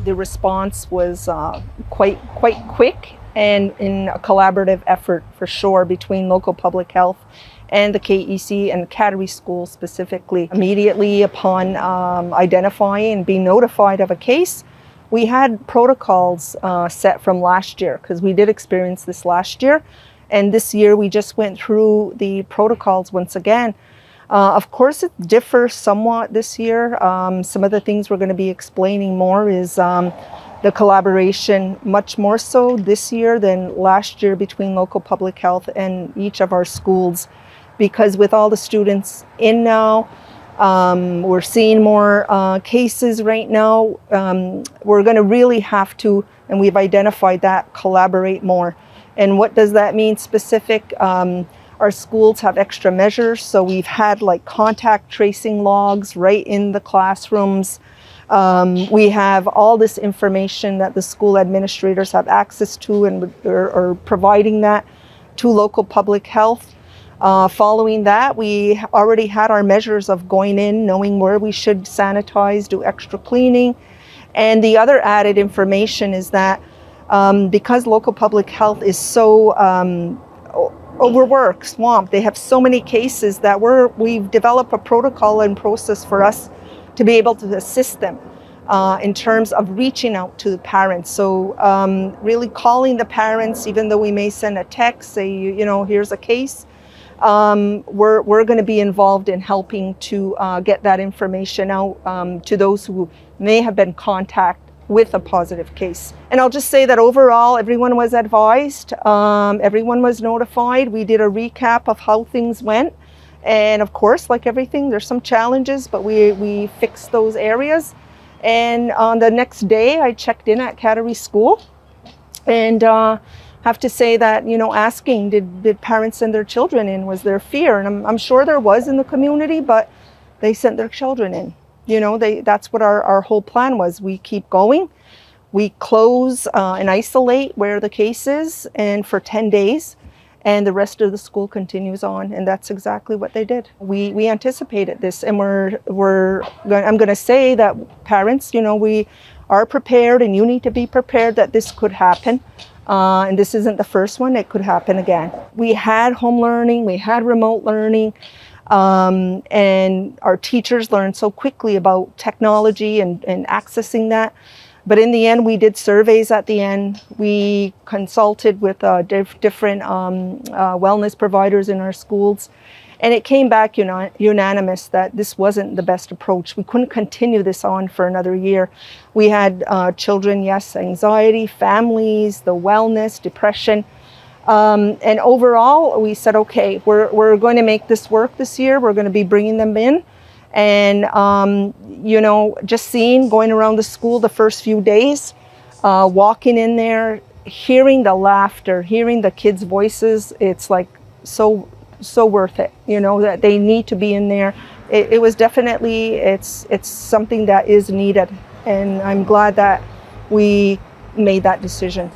The response was quite quick, and in a collaborative effort for sure between local public health and the KEC and Kateri school specifically. Immediately upon identifying and being notified of a case, we had protocols set from last year, because we did experience this last year. And this year we just went through the protocols once again. Of course, it differs somewhat this year. Some of the things we're going to be explaining more is the collaboration, much more so this year than last year, between local public health and each of our schools. Because with all the students in now, we're seeing more cases right now. We're going to really have to, and we've identified that, collaborate more. And what does that mean specific? Our schools have extra measures, so we've had like contact tracing logs right in the classrooms. We have all this information that the school administrators have access to, and are providing that to local public health. Following that, we already had our measures of going in, knowing where we should sanitize, do extra cleaning. And the other added information is that because local public health is so overworked, swamped, they have so many cases that we've developed a protocol and process for us to be able to assist them in terms of reaching out to the parents. So really calling the parents, even though we may send a text, say, you know, here's a case, we're going to be involved in helping to get that information out to those who may have been contacted with a positive case. And I'll just say that overall, everyone was advised, everyone was notified. We did a recap of how things went. And of course, like everything, there's some challenges, but we fixed those areas. And on the next day, I checked in at Kateri School, and have to say that, you know, asking, did parents send their children in? Was there fear? And I'm sure there was in the community, but they sent their children in. You know, that's what our whole plan was. We keep going. We close and isolate where the case is, and for 10 days, and the rest of the school continues on. And that's exactly what they did. We anticipated this, and I'm going to say that parents, you know, we are prepared, and you need to be prepared that this could happen. And this isn't the first one. It could happen again. We had home learning, we had remote learning. And our teachers learned so quickly about technology and accessing that. But in the end, we did surveys at the end. We consulted with different wellness providers in our schools. And it came back unanimous that this wasn't the best approach. We couldn't continue this on for another year. We had children, yes, anxiety, families, the wellness, depression. And overall, we said, okay, we're going to make this work this year. We're going to be bringing them in. And, you know, just going around the school the first few days, walking in there, hearing the laughter, hearing the kids' voices, it's like so worth it, you know, that they need to be in there. It was definitely, it's something that is needed. And I'm glad that we made that decision.